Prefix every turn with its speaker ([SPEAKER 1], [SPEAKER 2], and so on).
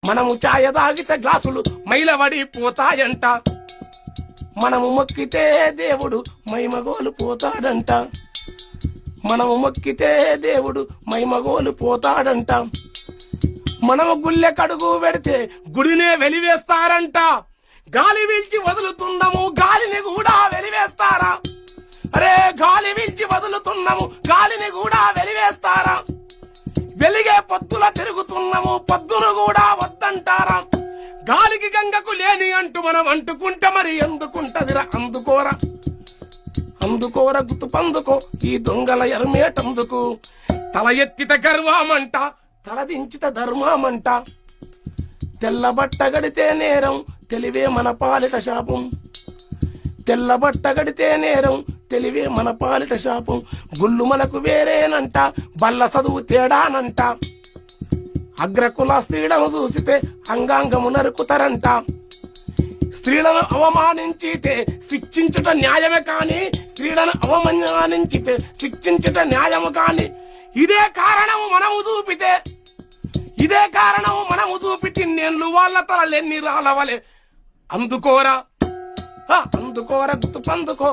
[SPEAKER 1] మనము ఛాయ తాగితే గ్లాసులు మైలవడి పోతాయంట. మనము మొక్కితే దేవుడు మైమగోలు పోతాడంట. మనము మొక్కితే దేవుడు మైమగోలు పోతాడంట. మనము గుళ్ళె కడుగు పెడితే గుడినే వెలివేస్తారంట. గాలి వీల్చి వదులుతున్నాము గాలిని కూడా వెలివేస్తారా? అరే గాలి వీల్చి వదులుతున్నాము గాలిని కూడా వెలివేస్తారా? వెలిగే పొద్దుల తిరుగుతున్నాము పొద్దును కూడా వద్దంటారా? గాలికి గంగకు లేని అంటూ మనం అంటుకుంటే మరి ఎందుకుంటదిరా? అందుకోరా అందుకోర గుర్తు పందుకో ఈ దొంగల ఎరమేటందుకు. తల ఎత్తిత గర్వమంట తలదించిత ధర్మమంట. తెల్లబట్ట గడితే నేరం తెలివే మన పాలిట శాపం. తెల్లబట్ట గడితే నేరం తెలివే మన పాలిట శాపం. గుళ్ళు మనకు వేరేనంట బల్ల చదువు తేడానంట. అగ్రకుల స్త్రీలను చూసితే అంగాంగము నరుకుతారంట. స్త్రీలను అవమానించితే శిక్షించుట న్యాయమే కాని స్త్రీలను అవమానించితే శిక్షించుట న్యాయము కాని. ఇదే కారణము మనము చూపితే ఇదే కారణము మనము చూపితే నేను వాళ్ళ తలలెన్ని రాలవలే. అందుకోరా అందుకోర గుర్తు పందుకో.